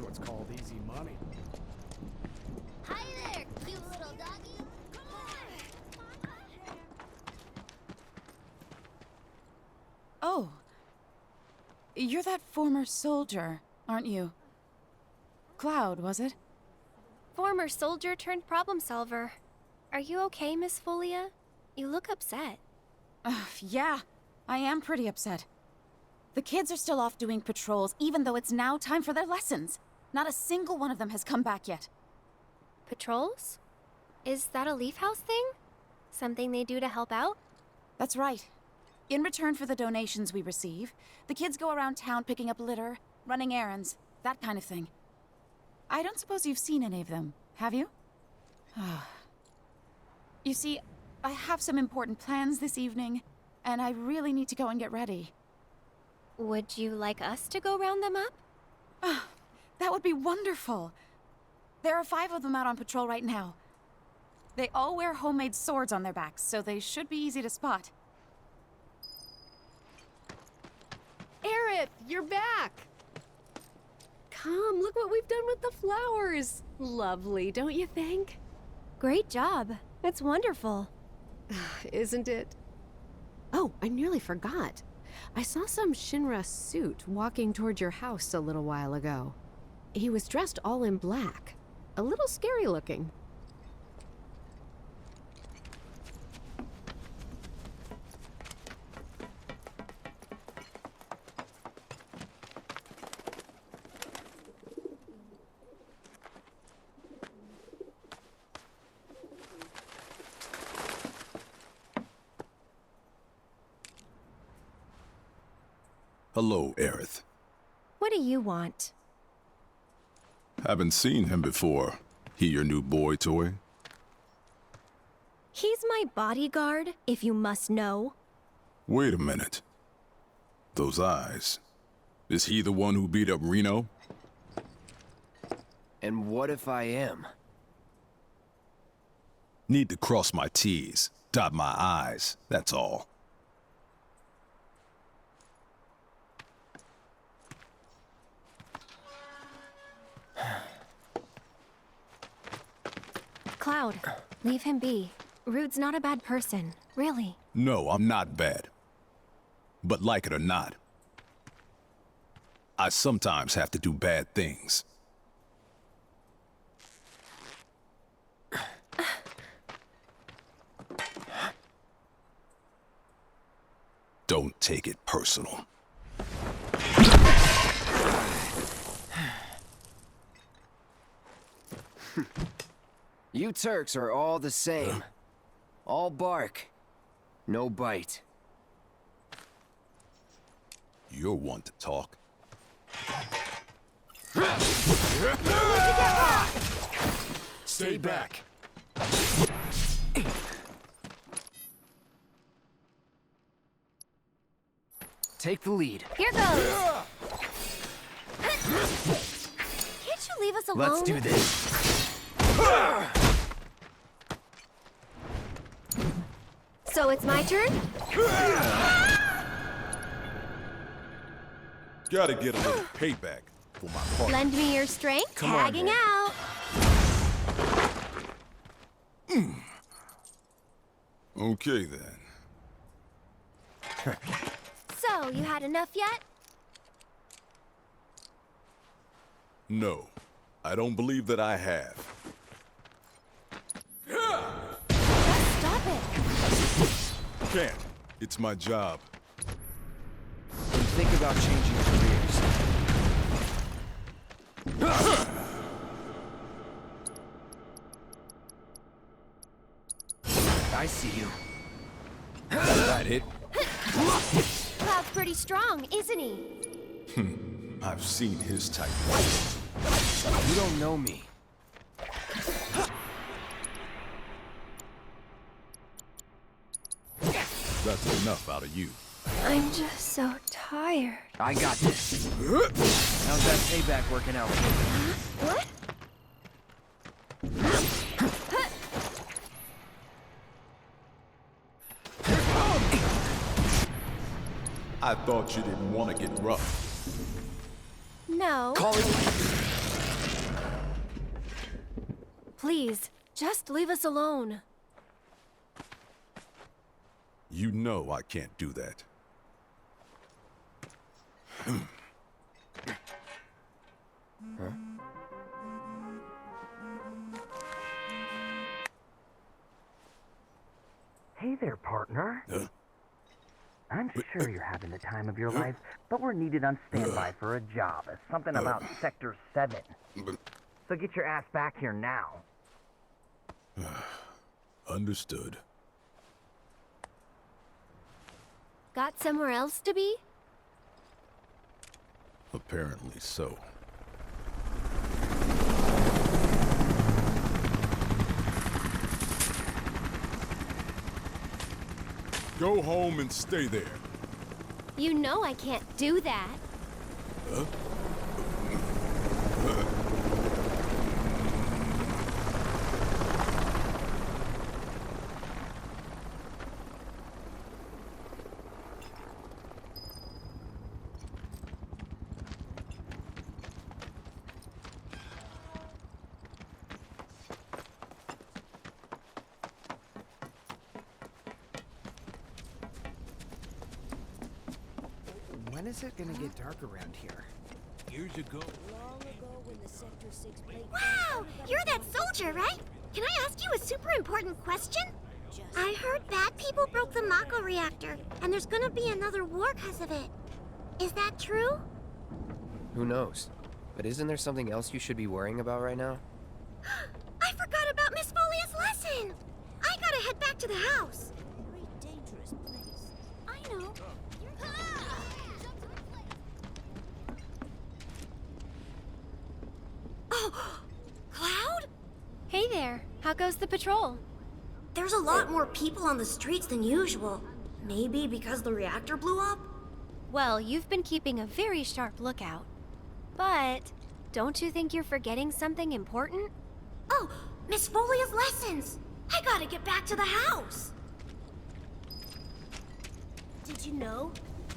what's called easy money. Hi there, cute little doggy. Come on. Oh. You're that former soldier, aren't you? Cloud, was it? Former soldier turned problem solver. Are you okay, Miss Folia? You look upset. Yeah, I am pretty upset. The kids are still off doing patrols, even though it's now time for their lessons. Not a single one of them has come back yet. Patrols? Is that a Leaf House thing? Something they do to help out? That's right. In return for the donations we receive, the kids go around town picking up litter, running errands, that kind of thing. I don't suppose you've seen any of them, have you? You see, I have some important plans this evening, and I really need to go and get ready. Would you like us to go round them up? That would be wonderful. There are 5 of them out on patrol right now. They all wear homemade swords on their backs, so they should be easy to spot. Aerith, you're back! Come, look what we've done with the flowers. Lovely, don't you think? Great job. It's wonderful. Isn't it? Oh, I nearly forgot. I saw some Shinra suit walking toward your house a little while ago. He was dressed all in black. A little scary looking. Hello, Aerith. What do you want? Haven't seen him before. He your new boy toy? He's my bodyguard, if you must know. Wait a minute. Those eyes. Is he the one who beat up Reno? And what if I am? Need to cross my T's, dot my I's, that's all. Cloud, leave him be. Rude's not a bad person, really. No, I'm not bad. But like it or not, I sometimes have to do bad things. Don't take it personal. You Turks are all the same. All bark, no bite. You're one to talk. Stay back. Take the lead. Here goes! Can't you leave us alone? Let's do this. So it's my turn? Gotta get a little payback for my part. Lend me your strength, Come on, tagging then. out. Okay then. So, you had enough yet? No, I don't believe that I have. Stop it. Can't. It's my job. And think about changing careers. I see you. That it? Cloud's pretty strong, isn't he? I've seen his type. You don't know me. That's enough out of you. I'm just so tired. I got this. How's that payback working out? What? I thought you didn't want to get rough. No. Calling. Please, just leave us alone. You know I can't do that. Hey there, partner. Huh? I'm sure you're having the time of your life, but we're needed on standby for a job. Something about Sector 7. So get your ass back here now. Understood. Got somewhere else to be? Apparently so. Go home and stay there. You know I can't do that. Huh? When is it gonna get dark around here? Years ago. Wow! You're that soldier, right? Can I ask you a super important question? I heard bad people broke the Mako reactor, and there's gonna be another war because of it. Is that true? Who knows? But isn't there something else you should be worrying about right now? I forgot about Miss Folia's lesson! I gotta head back to the house. Very dangerous place. I know. Oh, Cloud? Hey there, how goes the patrol? There's a lot more people on the streets than usual. Maybe because the reactor blew up? Well, you've been keeping a very sharp lookout. But don't you think you're forgetting something important? Oh, Miss Folia's lessons! I gotta get back to the house! Did you know?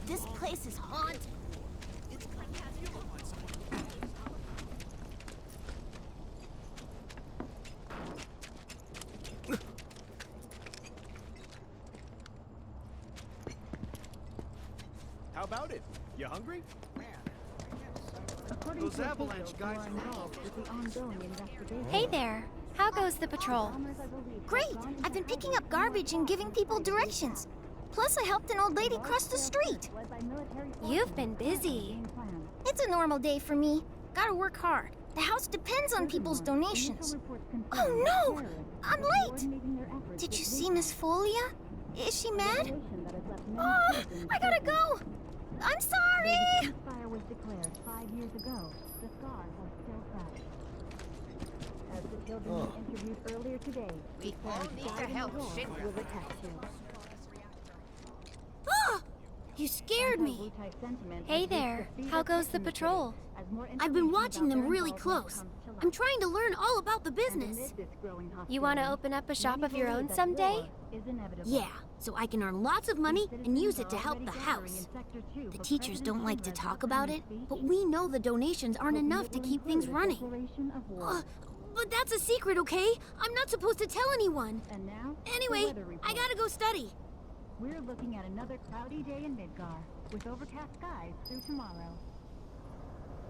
This place is haunted. How about it? You hungry? Those avalanche guys are involved with the ongoing investigation. Hey there, how goes the patrol? Great! I've been picking up garbage and giving people directions. Plus, I helped an old lady cross the street. You've been busy. It's a normal day for me. Gotta work hard. The house depends on people's donations. Oh no! I'm late! Did you see Miss Folia? Is she mad? Oh, I gotta go! I'm sorry! Fire was declared 5 years ago. The scars are still fresh. As the children were interviewed earlier today, we all need to help Shinra with a test tube. Ah! You scared me. Hey there, how goes the patrol? I've been watching them really close. I'm trying to learn all about the business. You want to open up a shop of your own someday? Yeah, so I can earn lots of money and use it to help the house. The teachers don't like to talk about it, but we know the donations aren't enough to keep things running. But that's a secret, okay? I'm not supposed to tell anyone. Anyway, I gotta go study. We're looking at another cloudy day in Midgar, with overcast skies through tomorrow.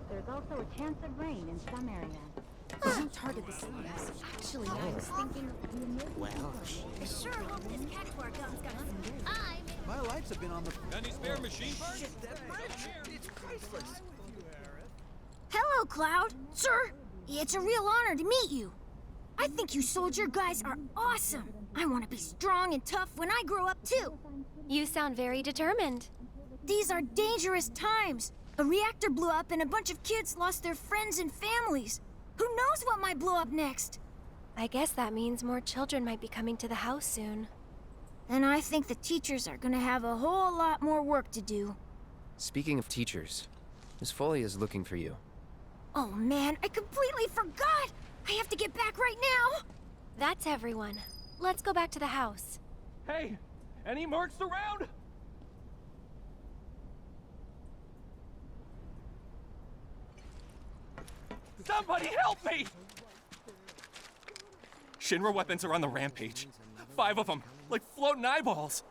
There's also a chance of rain in some areas. Don't target the slums. Actually, I was thinking... Well, I sure hope this cactuar gun's gonna... My lights have been on the... Any spare machine parts? It's priceless. Hello, Cloud. Sir, it's a real honor to meet you. I think you soldier guys are awesome. I want to be strong and tough when I grow up, too. You sound very determined. These are dangerous times. A reactor blew up and a bunch of kids lost their friends and families. Who knows what might blow up next? I guess that means more children might be coming to the house soon. Then I think the teachers are gonna have a whole lot more work to do. Speaking of teachers, Miss Foley is looking for you. Oh man, I completely forgot! I have to get back right now! That's everyone. Let's go back to the house. Hey, any mercs around? Somebody help me! Shinra weapons are on the rampage. 5 of them, like floating eyeballs.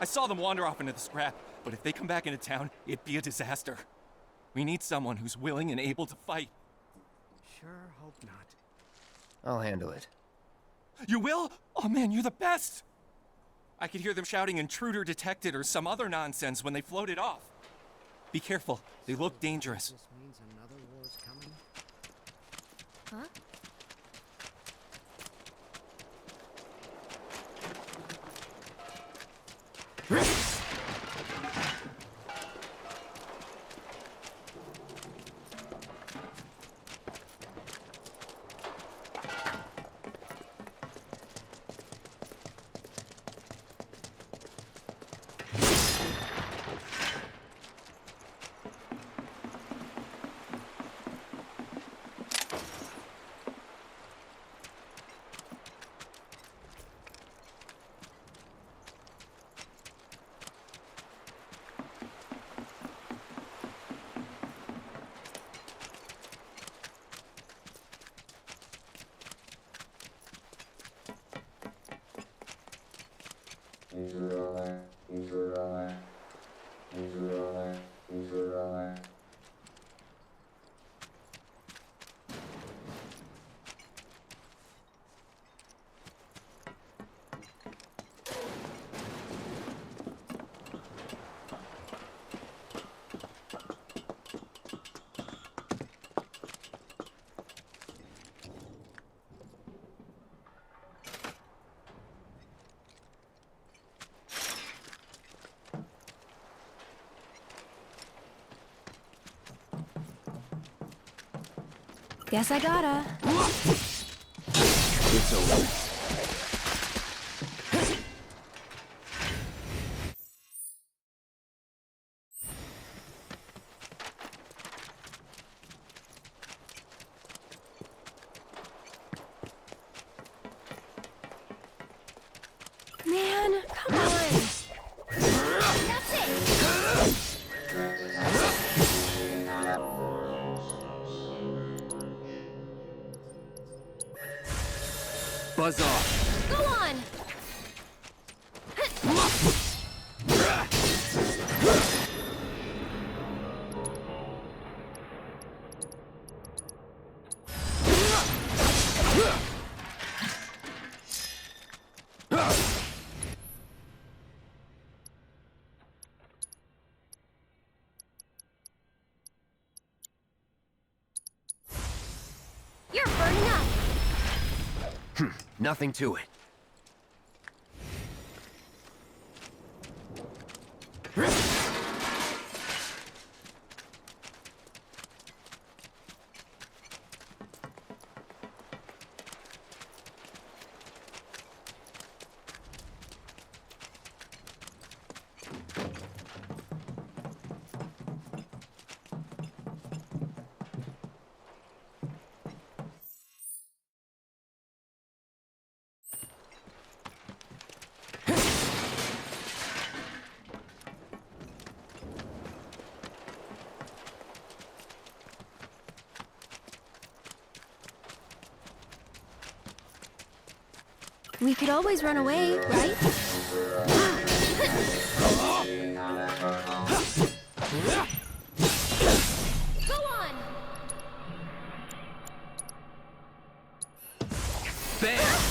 I saw them wander off into the scrap, but if they come back into town, it'd be a disaster. We need someone who's willing and able to fight. Sure hope not. I'll handle it. You will? Oh man, you're the best! I could hear them shouting intruder detected or some other nonsense when they floated off. Be careful, they look dangerous. This means another war's coming. Huh? Guess I gotta. It's over. Man, come on. That's it. Buzz off. Go on. You're burning up. Nothing to it. We could always run away, right? Go on! Bam!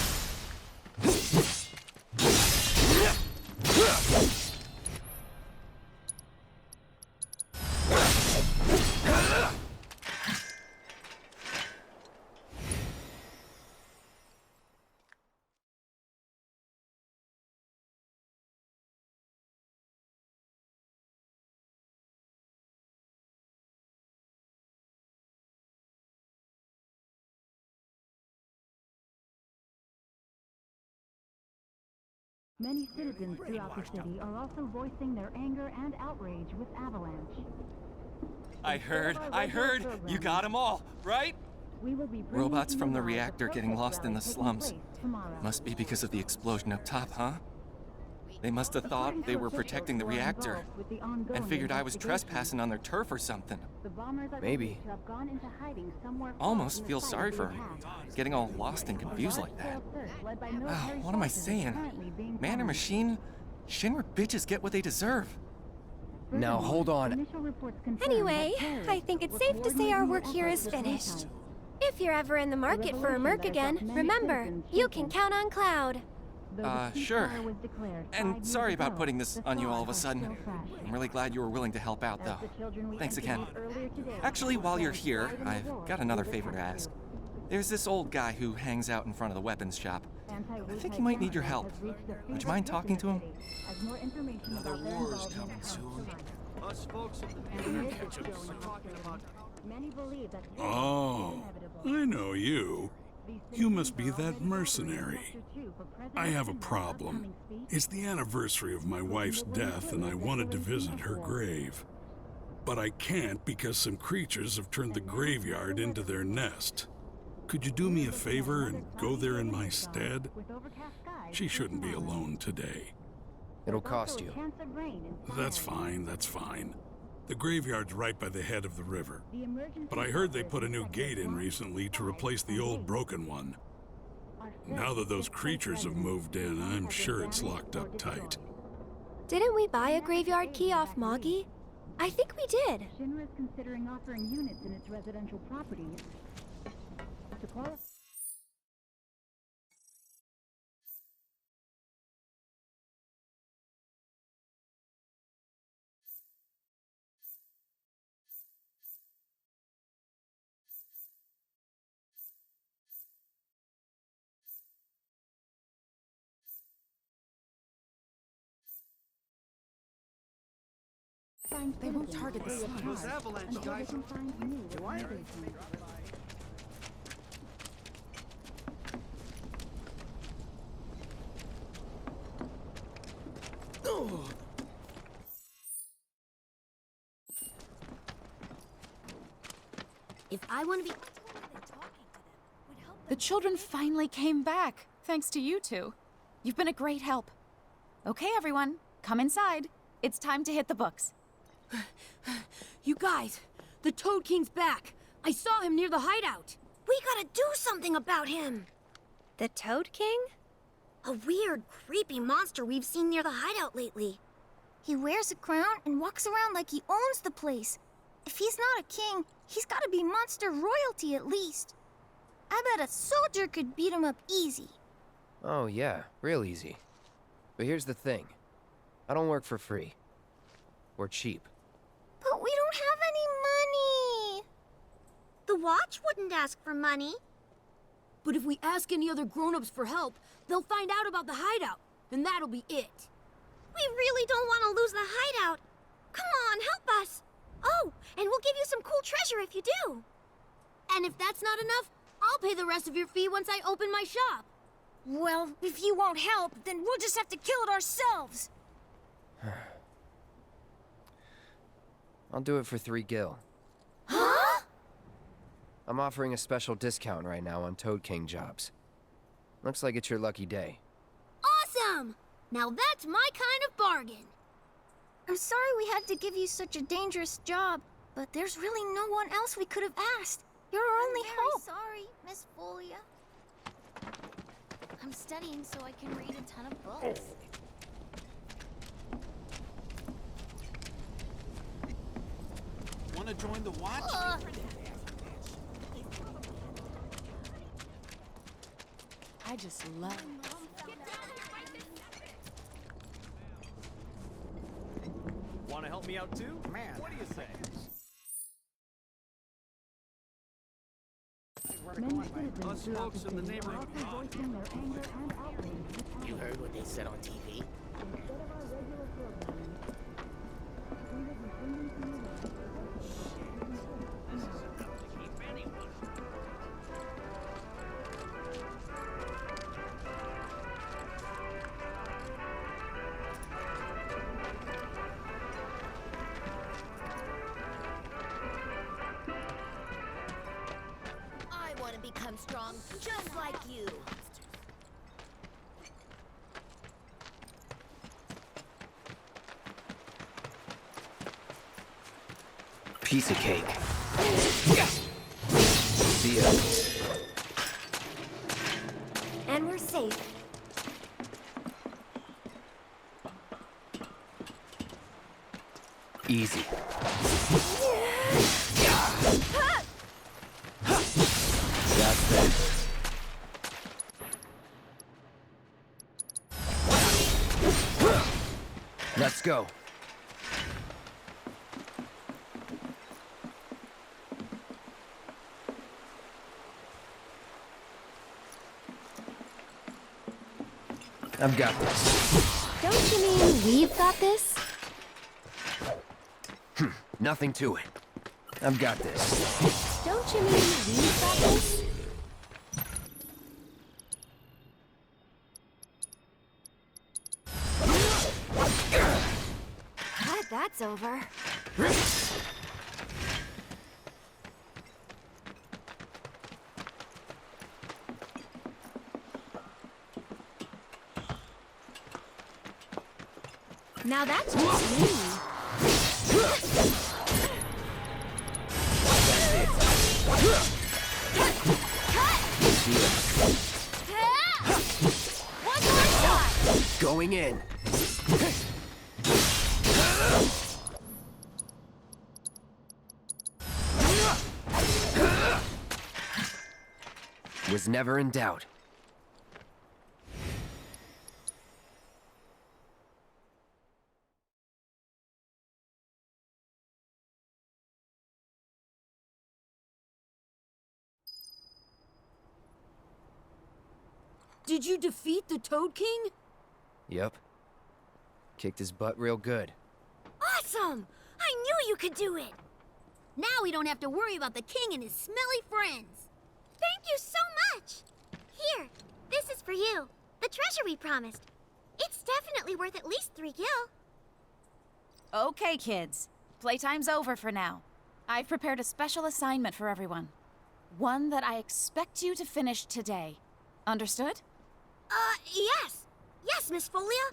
Many citizens throughout the city are also voicing their anger and outrage with Avalanche. I heard. You got them all, right? We will be Robots from the live a reactor getting protest lost in the rally taking slums. place tomorrow. Must be because of the explosion up top, huh? They must have thought they were protecting the reactor and figured I was trespassing on their turf or something. Maybe. Almost feel sorry for her, getting all lost and confused like that. What am I saying? Man or machine, Shinra bitches get what they deserve. Now hold on. Anyway, I think it's safe to say our work here is finished. If you're ever in the market for a Merc again, remember, you can count on Cloud. Sure. And sorry about putting this on you all of a sudden. I'm really glad you were willing to help out, though. Thanks again. Actually, while you're here, I've got another favor to ask. There's this old guy who hangs out in front of the weapons shop. I think he might need your help. Would you mind talking to him? Another war is coming soon. Us folks Oh, I know you. You must be that mercenary. I have a problem. It's the anniversary of my wife's death, and I wanted to visit her grave. But I can't because some creatures have turned the graveyard into their nest. Could you do me a favor and go there in my stead? She shouldn't be alone today. It'll cost you. That's fine, that's fine. The graveyard's right by the head of the river. But I heard they put a new gate in recently to replace the old broken one. Now that those creatures have moved in, I'm sure it's locked up tight. Didn't we buy a graveyard key off Moggy? I think we did. Shinra is considering offering units in its residential properties. To qualify. They won't target the slums. avalanche, guys. If I want to be... The children finally came back, thanks to you two. You've been a great help. Okay, everyone, come inside. It's time to hit the books. You guys, the Toad King's back. I saw him near the hideout. We gotta do something about him. The Toad King? A weird, creepy monster we've seen near the hideout lately. He wears a crown and walks around like he owns the place. If he's not a king, he's gotta be monster royalty at least. I bet a soldier could beat him up easy. Oh yeah, real easy. But here's the thing. I don't work for free. Or cheap. But we don't have any money. The Watch wouldn't ask for money. But if we ask any other grown-ups for help, they'll find out about the hideout, and that'll be it. We really don't want to lose the hideout. Come on, help us. Oh, and we'll give you some cool treasure if you do. And if that's not enough, I'll pay the rest of your fee once I open my shop. Well, if you won't help, then we'll just have to kill it ourselves. I'll do it for 3 gil. Huh? I'm offering a special discount right now on Toad King jobs. Looks like it's your lucky day. Awesome! Now that's my kind of bargain. I'm sorry we had to give you such a dangerous job, but there's really no one else we could have asked. You're our only hope. Sorry, Miss Folia. I'm studying so I can read a ton of books. Want to join the Watch? I just love Want to help me out too? Man, what do you say? Us folks in the neighborhood. You heard what they said on TV? I want to become strong just like you. Piece of cake. See ya. And we're safe. Easy. That's that. Let's go. I've got this. Don't you mean we've got this? Nothing to it. I've got this. Don't you mean we've got this? Glad that's over. Now that's just me. One more shot. Going in. Was never in doubt. Did you defeat the Toad King? Yep. Kicked his butt real good. Awesome! I knew you could do it! Now we don't have to worry about the king and his smelly friends. Thank you so much! Here, this is for you. The treasure we promised. It's definitely worth at least 3 gil. Okay, kids. Playtime's over for now. I've prepared a special assignment for everyone. One that I expect you to finish today. Understood? Yes. Yes, Miss Folia.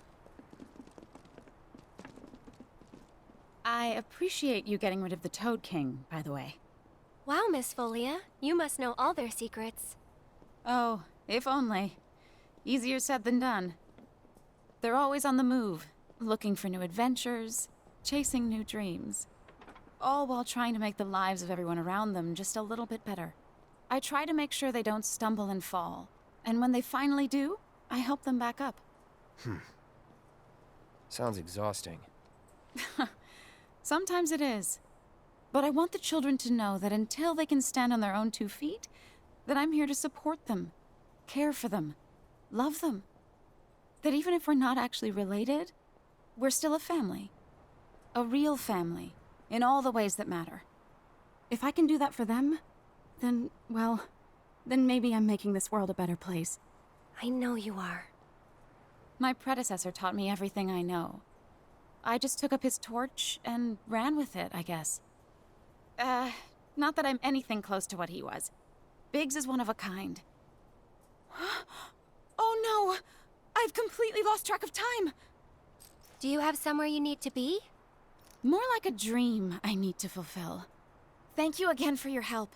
I appreciate you getting rid of the Toad King, by the way. Wow, Miss Folia. You must know all their secrets. Oh, if only. Easier said than done. They're always on the move, looking for new adventures, chasing new dreams. All while trying to make the lives of everyone around them just a little bit better. I try to make sure they don't stumble and fall. And when they finally do, I help them back up. Sounds exhausting. Sometimes it is. But I want the children to know that until they can stand on their own 2 feet, that I'm here to support them, care for them, love them. That even if we're not actually related, we're still a family. A real family, in all the ways that matter. If I can do that for them, then, well, then maybe I'm making this world a better place. I know you are. My predecessor taught me everything I know. I just took up his torch and ran with it, I guess. Not that I'm anything close to what he was. Biggs is one of a kind. Oh no! I've completely lost track of time! Do you have somewhere you need to be? More like a dream I need to fulfill. Thank you again for your help.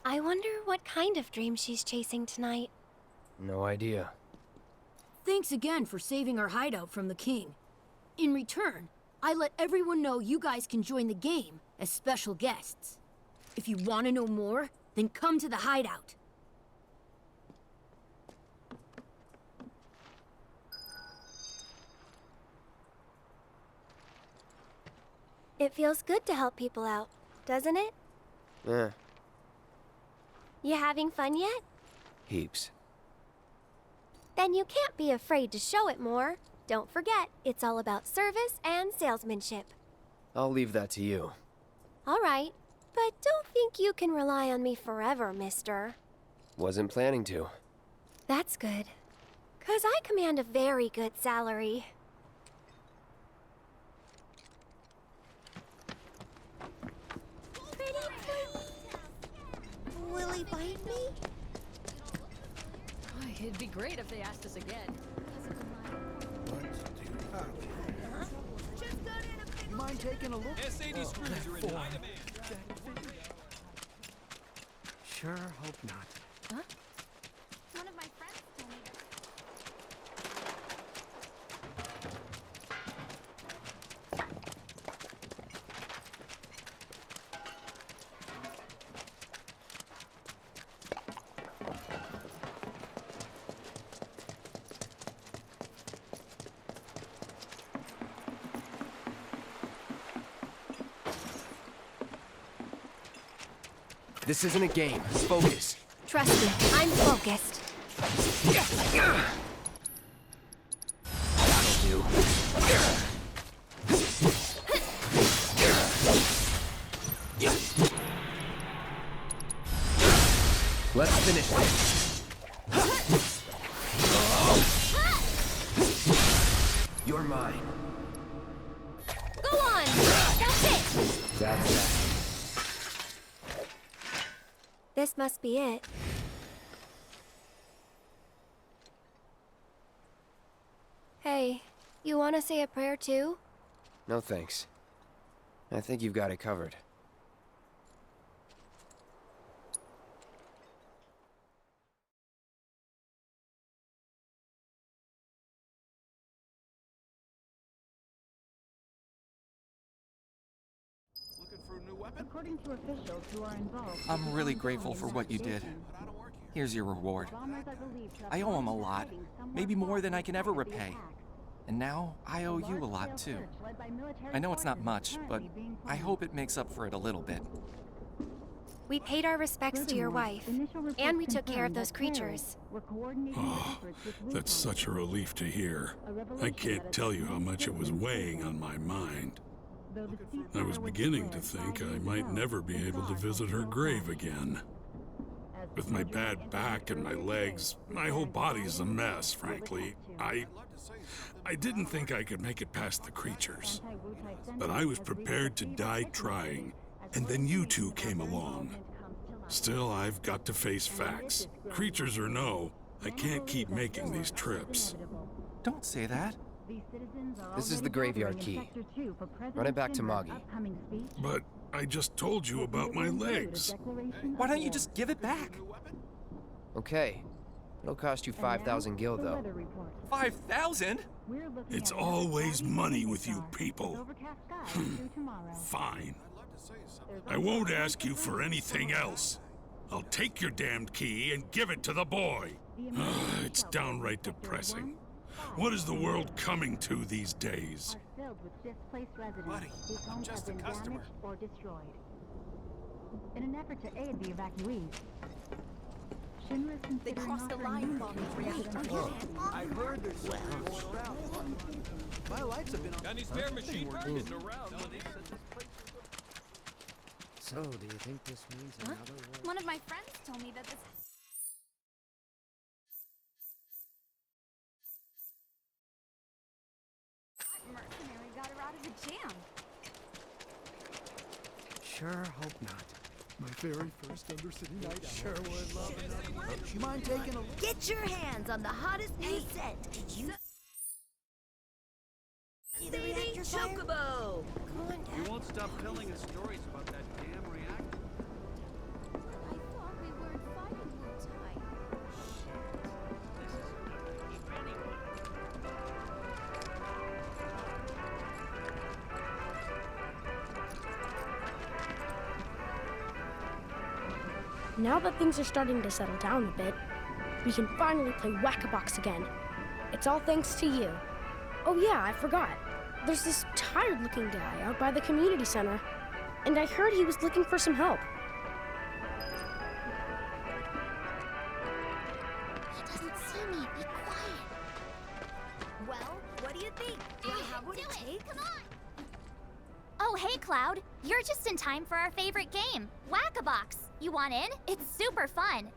I wonder what kind of dream she's chasing tonight. No idea. Thanks again for saving our hideout from the king. In return, I let everyone know you guys can join the game as special guests. If you want to know more, then come to the hideout. It feels good to help people out, doesn't it? Yeah, You having fun yet? heaps. Then you can't be afraid to show it more. Don't forget, it's all about service and salesmanship. I'll leave that to you. All right, but don't think you can rely on me forever, mister. Wasn't planning to. That's good. 'Cause I command a very good salary. Will he bite me? It'd be great if they asked us again. My taking a look? SAD screws are in high demand. Sure hope not. Huh? One of my friends told me. This isn't a game. Focus. Trust me, I'm focused. That'll do. Let's finish this. You're mine. Go on! That's it! That's that. This must be it. Hey, you want to say a prayer too? No thanks. I think you've got it covered. According to officials who are involved, I'm really grateful for what you did. Here's your reward. I owe him a lot, maybe more than I can ever repay. And now, I owe you a lot too. I know it's not much, but I hope it makes up for it a little bit. We paid our respects to your wife, and we took care of those creatures. Oh, that's such a relief to hear. I can't tell you how much it was weighing on my mind. I was beginning to think I might never be able to visit her grave again. With my bad back and my legs, my whole body's a mess, frankly. I didn't think I could make it past the creatures. But I was prepared to die trying, and then you two came along. Still, I've got to face facts. Creatures or no, I can't keep making these trips. Don't say that. This is the graveyard key. Run it back to Moggy. But I just told you about my legs. Why don't you just give it back? Okay. It'll cost you 5,000 gil, though. 5,000? It's always money with you people. Fine. I won't ask you for anything else. I'll take your damned key and give it to the boy. It's downright depressing. What is the world coming to these days? Buddy, I'm just a customer. Or destroyed. In an effort to aid the evacuees, Shinra's considering offering I heard there's some going around. My lights have been on. Got any spare machine parts around? So, do you think this means another war? One of my friends told me that this. Mercenary got her out of the jam. Sure hope not. My very first Undercity night out. Sure would love another. You mind taking a look? Get your hands on the hottest new set. Did you see the reactor chocobo? Come on, Dad. You won't stop telling us stories about that damn reactor. I thought we weren't fighting Wu-Tai. Now that things are starting to settle down a bit, we can finally play Whack-A-Box again. It's all thanks to you. Oh yeah, I forgot. There's this tired-looking guy out by the community center, and I heard he was looking for some help. He doesn't see me. Be quiet. Well, what do you think? Do I have what it takes? Come on. Oh, hey, Cloud. You're just in time for our favorite game, Whack-A-Box. You want in? It's super fun.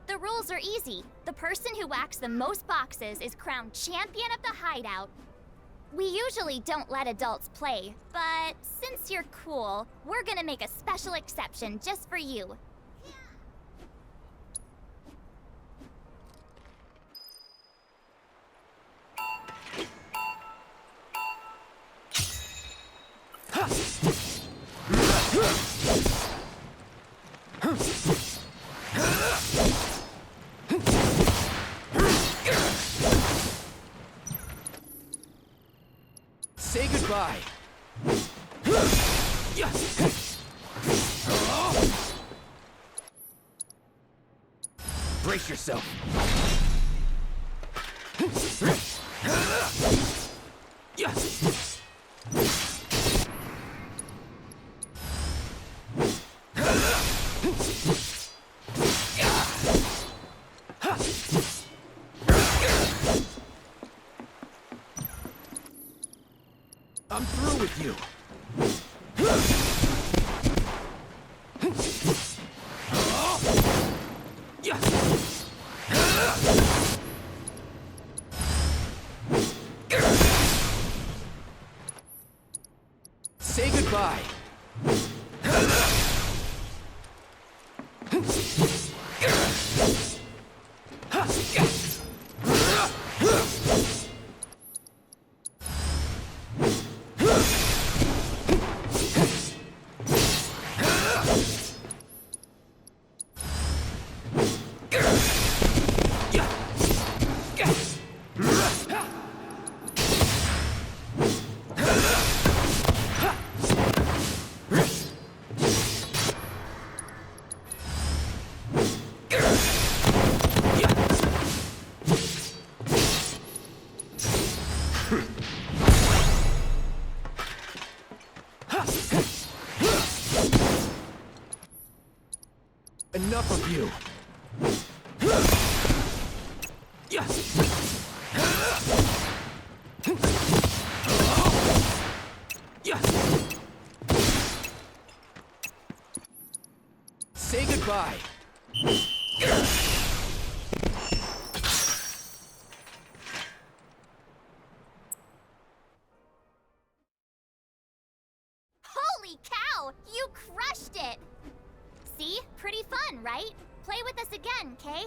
The rules are easy. The person who whacks the most boxes is crowned champion of the hideout. We usually don't let adults play, but since you're cool, we're gonna make a special exception just for you. Brace yourself. I'm through with you. Say goodbye. Enough of you. Say goodbye. Holy cow! You crushed it! See? Pretty fun, right? Play with us again, Kay?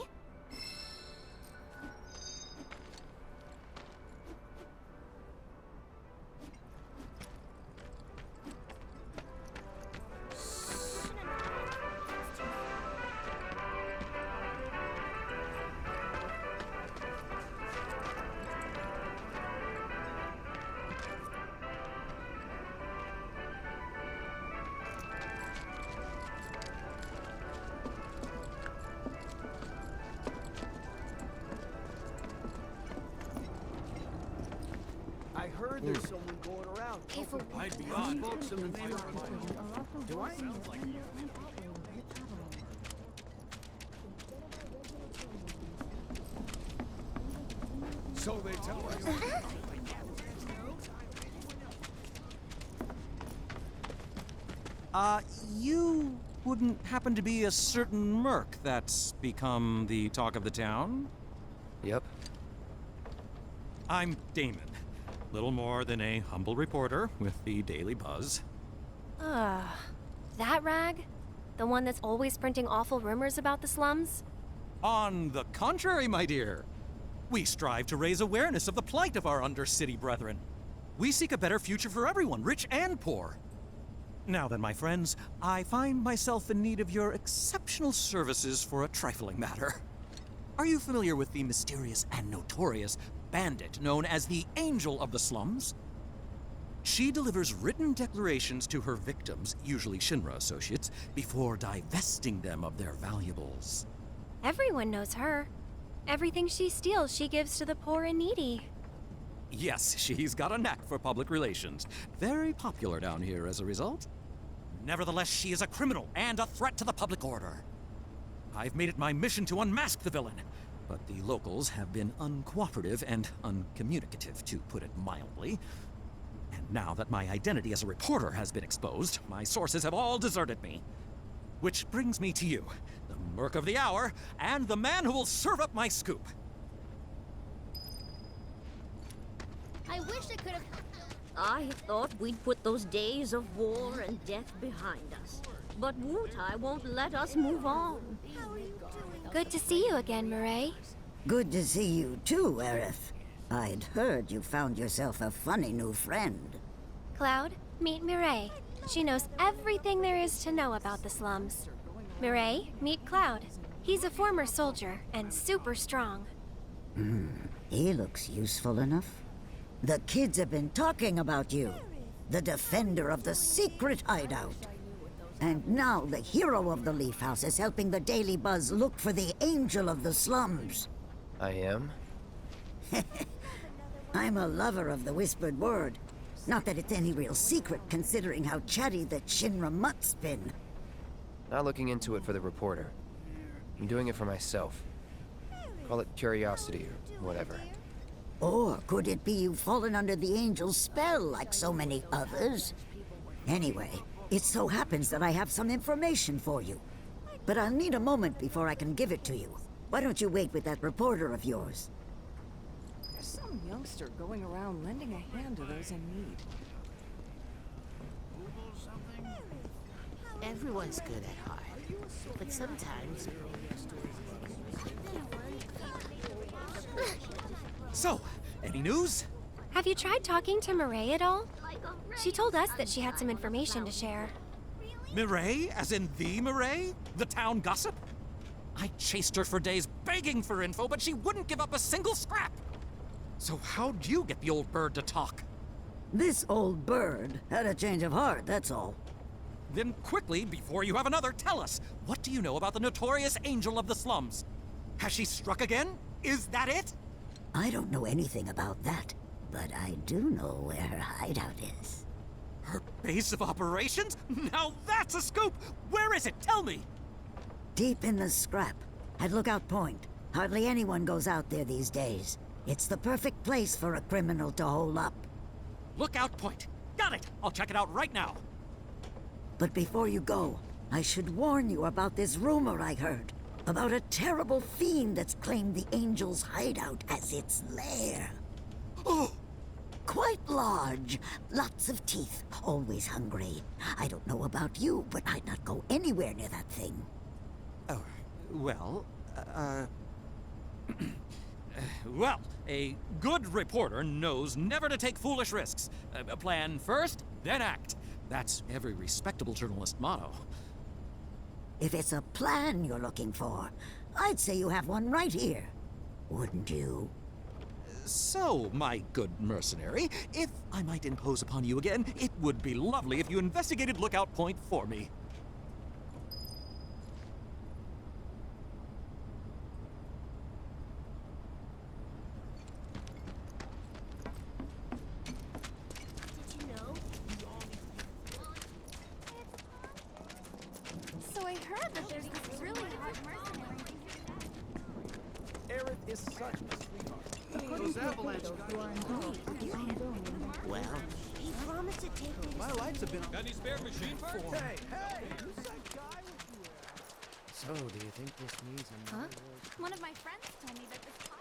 I heard there's someone going around. I'd be on. Do I? So they tell us. You wouldn't happen to be a certain merc that's become the talk of the town? Yep. I'm Damon. Little more than a humble reporter with the Daily Buzz. That rag? The one that's always printing awful rumors about the slums? On the contrary, my dear. We strive to raise awareness of the plight of our undercity brethren. We seek a better future for everyone, rich and poor. Now then, my friends, I find myself in need of your exceptional services for a trifling matter. Are you familiar with the mysterious and notorious bandit known as the Angel of the Slums? She delivers written declarations to her victims, usually Shinra associates, before divesting them of their valuables. Everyone knows her. Everything she steals, she gives to the poor and needy. Yes, she's got a knack for public relations. Very popular down here as a result. Nevertheless, she is a criminal and a threat to the public order. I've made it my mission to unmask the villain, but the locals have been uncooperative and uncommunicative, to put it mildly. And now that my identity as a reporter has been exposed, my sources have all deserted me. Which brings me to you, the Merc of the Hour, and the man who will serve up my scoop. I wish I could have... I thought we'd put those days of war and death behind us. But Wutai won't let us move on. Good to see you again, Mireille. Good to see you too, Aerith. I'd heard you found yourself a funny new friend. Cloud, meet Mireille. She knows everything there is to know about the slums. Mireille, meet Cloud. He's a former soldier and super strong. He looks useful enough. The kids have been talking about you. The defender of the secret hideout. And now the hero of the Leaf House is helping the Daily Buzz look for the Angel of the Slums. I am? I'm a lover of the whispered word. Not that it's any real secret, considering how chatty that Shinra mutt's been. Not looking into it for the reporter. I'm doing it for myself. Call it curiosity or whatever. Or could it be you've fallen under the Angel's spell like so many others? Anyway, it so happens that I have some information for you. But I'll need a moment before I can give it to you. Why don't you wait with that reporter of yours? There's some youngster going around lending a hand to those in need. Everyone's good at heart, but sometimes... So, any news? Have you tried talking to Mireille at all? She told us that she had some information to share. Mireille, as in the Mireille? The town gossip? I chased her for days begging for info, but she wouldn't give up a single scrap. So how'd you get the old bird to talk? This old bird had a change of heart, that's all. Then quickly, before you have another, tell us, what do you know about the notorious Angel of the Slums? Has she struck again? Is that it? I don't know anything about that, but I do know where her hideout is. Her base of operations? Now that's a scoop! Where is it? Tell me! Deep in the scrap, at Lookout Point. Hardly anyone goes out there these days. It's the perfect place for a criminal to hole up. Lookout Point. Got it! I'll check it out right now. But before you go, I should warn you about this rumor I heard. About a terrible fiend that's claimed the Angel's hideout as its lair. Oh! Quite large, lots of teeth, always hungry. I don't know about you, but I'd not go anywhere near that thing. Oh, well, well, a good reporter knows never to take foolish risks. Plan first, then act. That's every respectable journalist motto. If it's a plan you're looking for, I'd say you have one right here. Wouldn't you? So, my good mercenary, if I might impose upon you again, it would be lovely if you investigated Lookout Point for me. So I heard that there's this really hot mercenary. Aerith is such a sweetheart. Those avalanche Well, he promised to take me to... My lights have been on. Got any spare machine parts? Hey, who's that guy with you? So, do you think this needs a... Huh? One of my friends told me that this pot...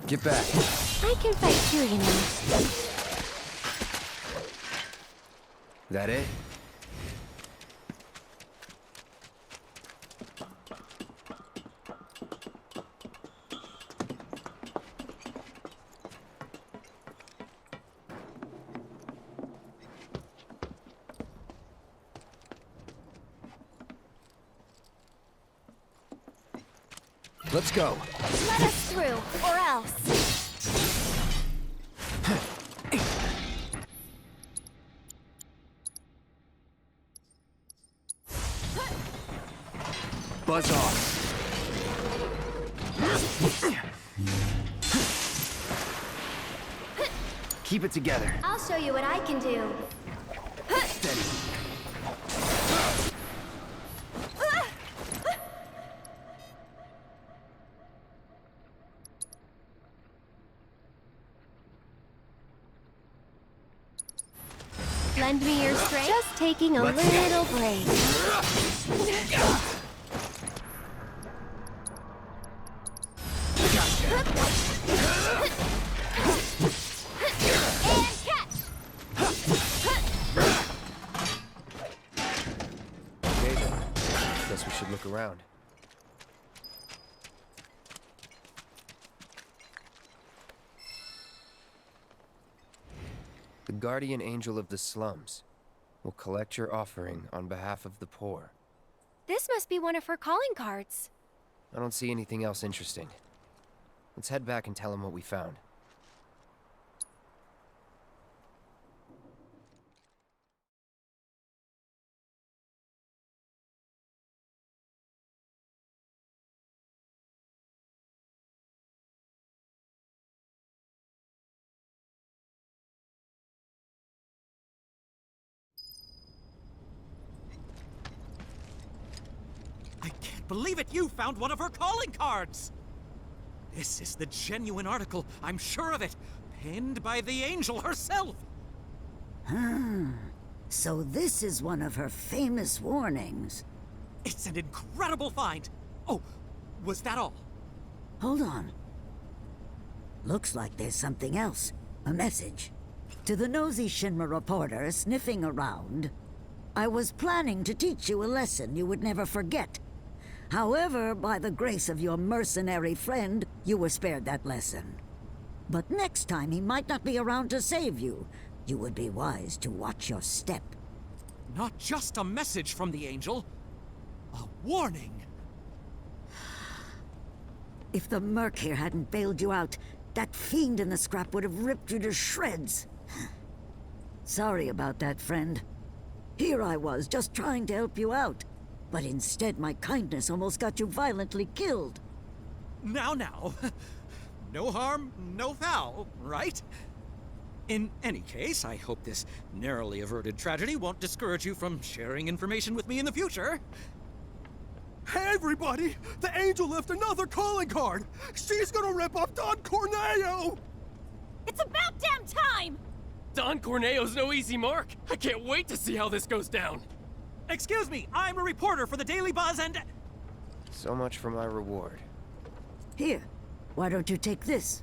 Get back. I can fight too, you know. That it? Let's go. Let us through, or else. Buzz off. Keep it together. I'll show you what I can do. Steady. lend me your strength? Just taking a little break. Okay then. Guess we should look around. The guardian angel of the slums will collect your offering on behalf of the poor. This must be one of her calling cards. I don't see anything else interesting. Let's head back and tell him what we found. I can't believe it! You found one of her calling cards! This is the genuine article, I'm sure of it. Penned by the angel herself! So this is one of her famous warnings. It's an incredible find! Oh, was that all? Hold on. Looks like there's something else. A message. To the nosy Shinra reporter sniffing around, I was planning to teach you a lesson you would never forget. However, by the grace of your mercenary friend, you were spared that lesson. But next time he might not be around to save you. You would be wise to watch your step. Not just a message from the angel, a warning. If the Merc here hadn't bailed you out, that fiend in the scrap would have ripped you to shreds. Sorry about that, friend. Here I was, just trying to help you out. But instead, my kindness almost got you violently killed. Now. No harm, no foul, right? In any case, I hope this narrowly averted tragedy won't discourage you from sharing information with me in the future. Hey, everybody! The angel left another calling card! She's gonna rip up Don Corneo! It's about damn time! Don Corneo's no easy mark. I can't wait to see how this goes down. Excuse me, I'm a reporter for the Daily Buzz and... So much for my reward. Here, why don't you take this?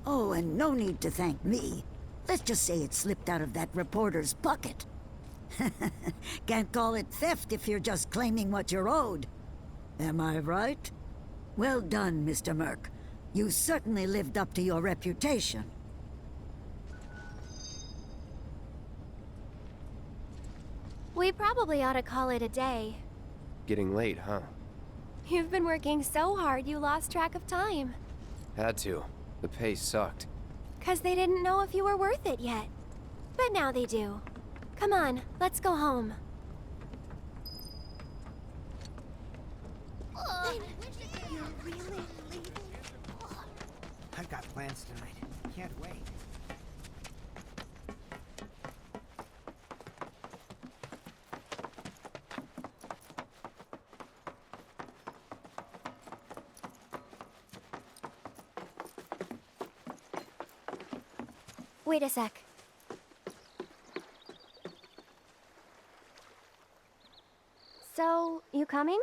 Oh, and no need to thank me. Let's just say it slipped out of that reporter's pocket. Can't call it theft if you're just claiming what you're owed. Am I right? Well done, Mr. Merc. You certainly lived up to your reputation. We probably ought to call it a day. Getting late, huh? You've been working so hard you lost track of time. Had to. The pay sucked. 'Cause they didn't know if you were worth it yet. But now they do. Come on, let's go home. You're really leaving? I've got plans tonight. Can't wait. Wait a sec. So, you coming?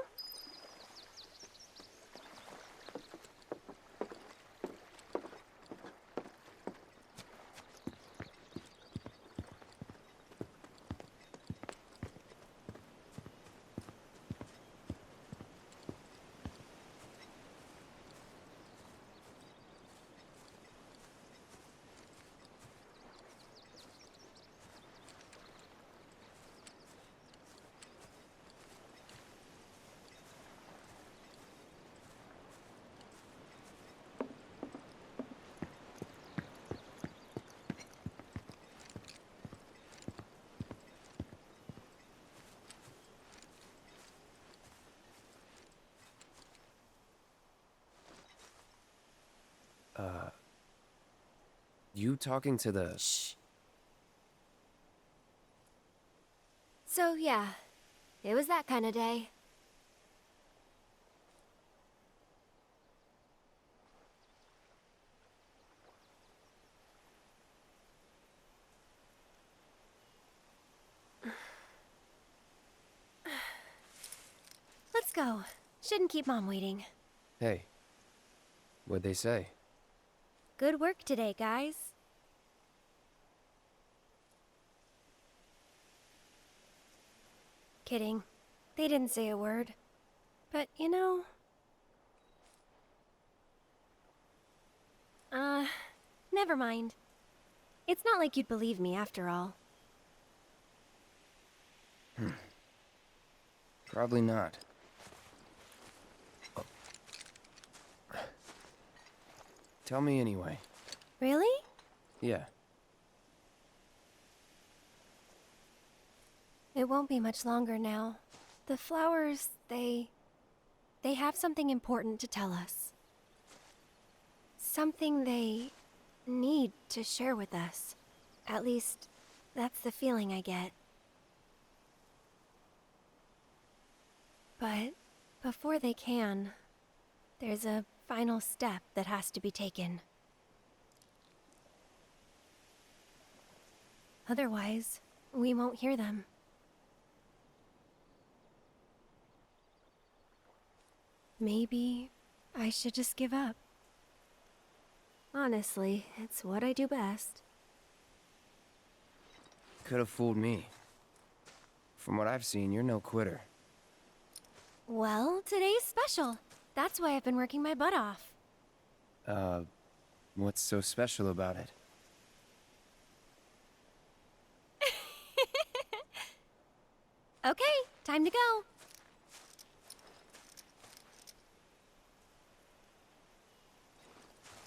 You talking to the... Shh. So, yeah. It was that kind of day. let's go. Shouldn't keep Mom waiting. Hey, what'd they say? Good work today, guys. Kidding. They didn't say a word. But, you know... never mind. It's not like you'd believe me after all. Probably not. Tell me anyway. Really? Yeah. It won't be much longer now. The flowers, they have something important to tell us. Something they need to share with us. At least, that's the feeling I get. But before they can, there's a final step that has to be taken. Otherwise, we won't hear them. Maybe I should just give up. Honestly, it's what I do best. Could have fooled me. From what I've seen, you're no quitter. Well, today's special. That's why I've been working my butt off. What's so special about it? Okay, time to go.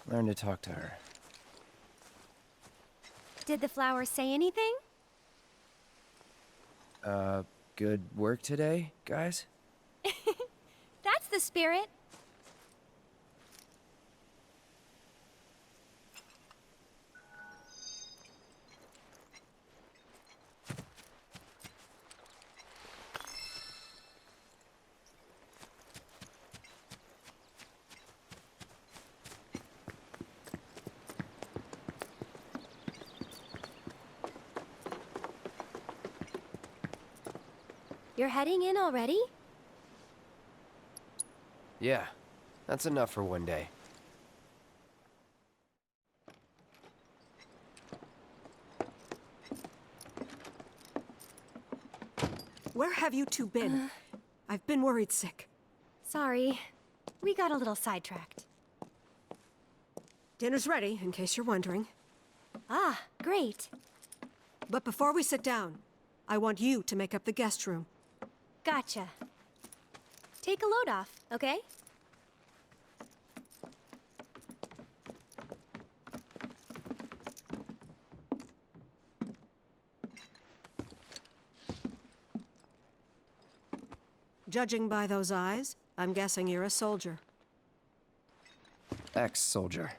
Learn to talk to her. Did the flowers say anything? Good work today, guys? That's the spirit. You're heading in already? Yeah, that's enough for one day. Where have you two been? I've been worried sick. Sorry. We got a little sidetracked. Dinner's ready, in case you're wondering. Ah, great. But before we sit down, I want you to make up the guest room. Gotcha. Take a load off, okay? Judging by those eyes, I'm guessing you're a soldier. Ex-soldier.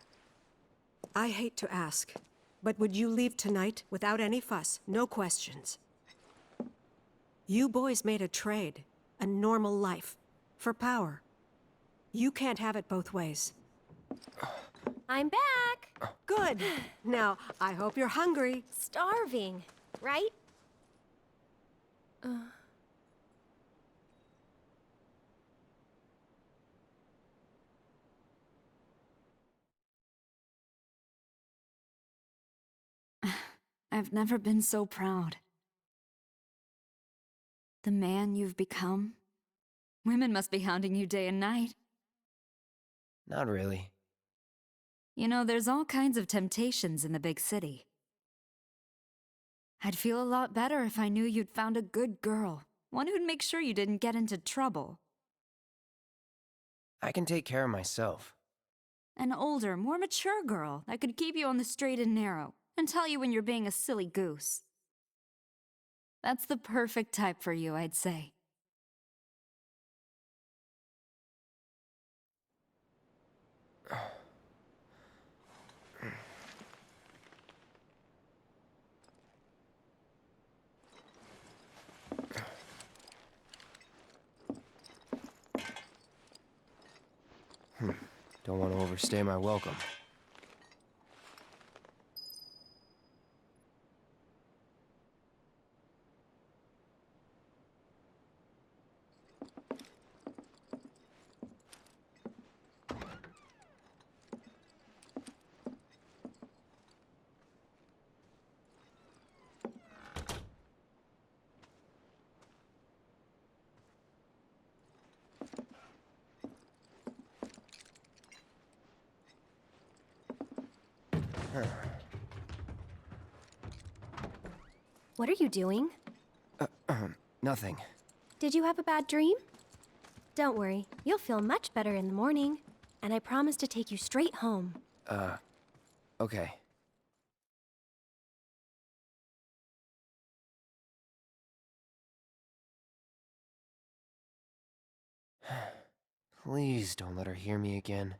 I hate to ask, but would you leave tonight without any fuss, no questions? You boys made a trade, a normal life, for power. You can't have it both ways. I'm back! Good! Now, I hope you're hungry. Starving, right? I've never been so proud. The man you've become? Women must be hounding you day and night. Not really. You know, there's all kinds of temptations in the big city. I'd feel a lot better if I knew you'd found a good girl, one who'd make sure you didn't get into trouble. I can take care of myself. An older, more mature girl that could keep you on the straight and narrow and tell you when you're being a silly goose. That's the perfect type for you, I'd say. Don't want to overstay my welcome. What are you doing? Nothing. Did you have a bad dream? Don't worry, you'll feel much better in the morning. And I promise to take you straight home. Okay. Please don't let her hear me again.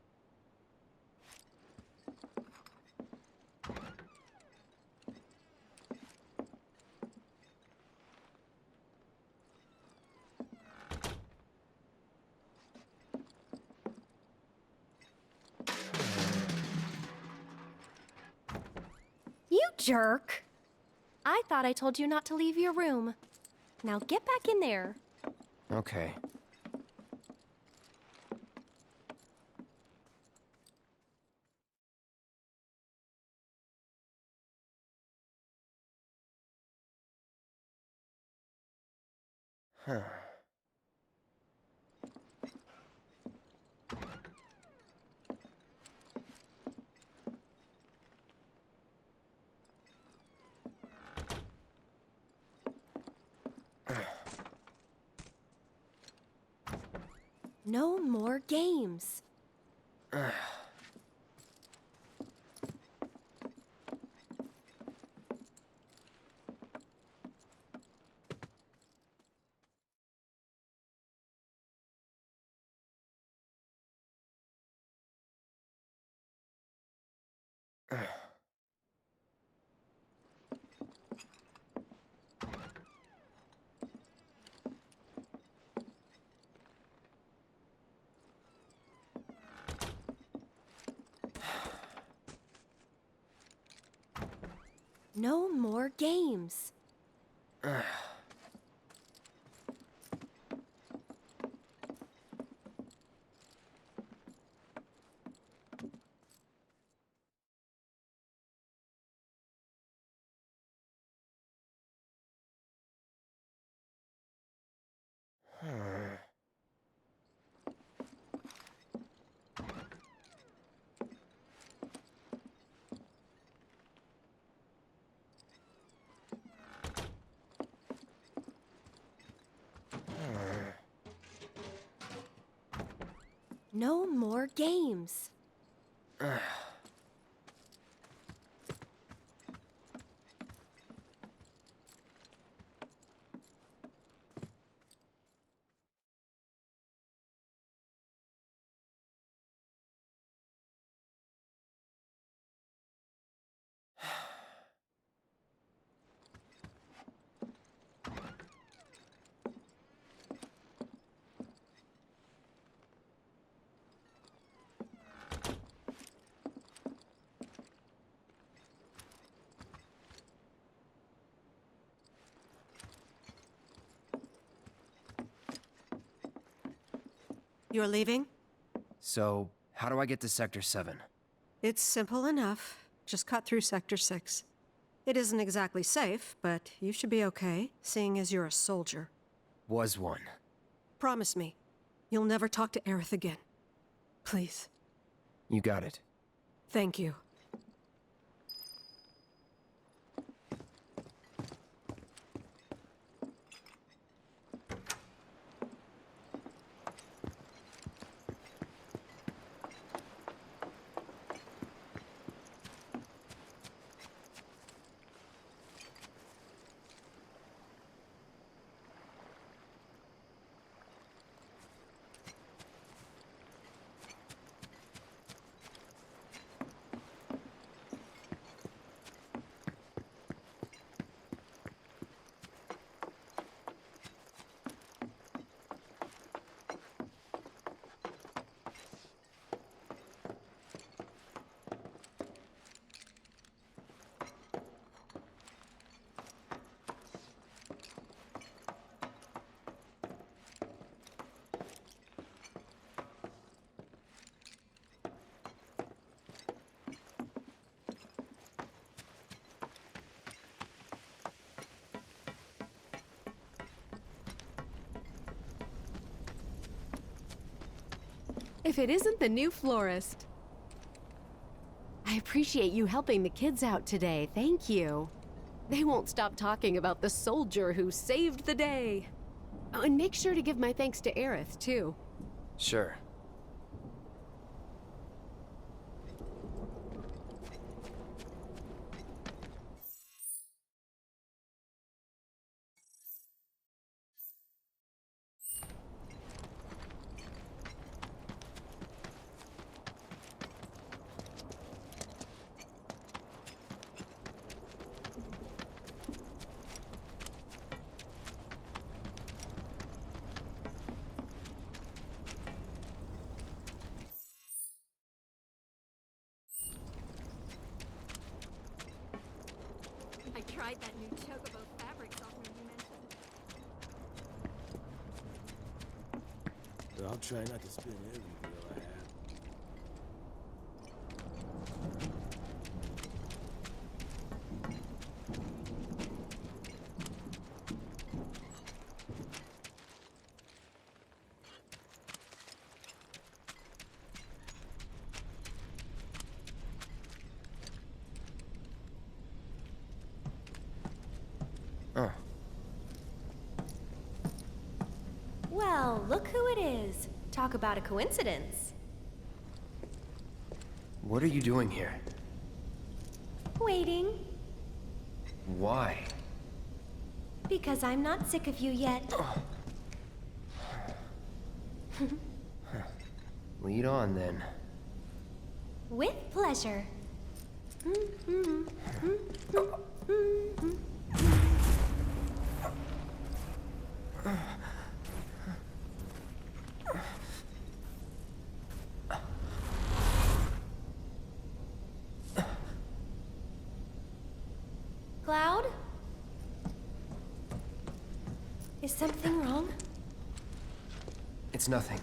You jerk! I thought I told you not to leave your room. Now get back in there. Okay. Huh. No more games. No more games. No more games. You're leaving? So, how do I get to Sector 7? It's simple enough. Just cut through Sector 6. It isn't exactly safe, but you should be okay, seeing as you're a soldier. Was one. Promise me, you'll never talk to Aerith again. Please. You got it. Thank you. If it isn't the new florist. I appreciate you helping the kids out today. Thank you. They won't stop talking about the soldier who saved the day. Oh, and make sure to give my thanks to Aerith, too. Sure. I tried that new chocobo fabric softener you mentioned. I'll try not to spin every girl I have. Oh. Well, look who it is. Talk about a coincidence. What are you doing here? Waiting. Why? Because I'm not sick of you yet. Lead on, then. With pleasure. Cloud? Is something wrong? It's nothing.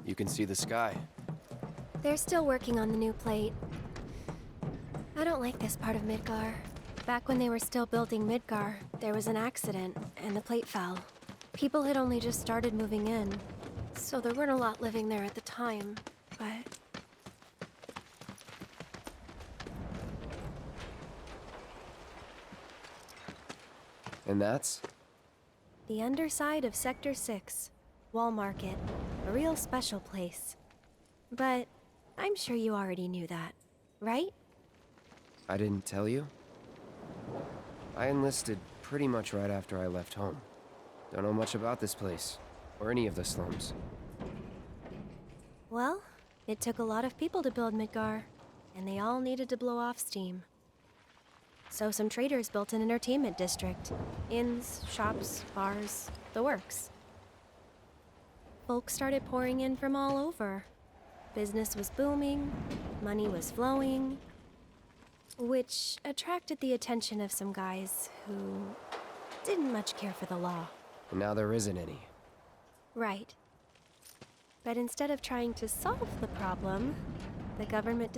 You can see the sky. They're still working on the new plate. I don't like this part of Midgar. Back when they were still building Midgar, there was an accident, and the plate fell. People had only just started moving in, so there weren't a lot living there at the time, but... And that's? The underside of Sector 6, Wall Market, a real special place. But I'm sure you already knew that, right? I didn't tell you? I enlisted pretty much right after I left home. Don't know much about this place, or any of the slums. Well, it took a lot of people to build Midgar, and they all needed to blow off steam. So some traders built an entertainment district. Inns, shops, bars, the works. Folks started pouring in from all over. Business was booming, money was flowing, which attracted the attention of some guys who didn't much care for the law. And now there isn't any. Right. But instead of trying to solve the problem, the government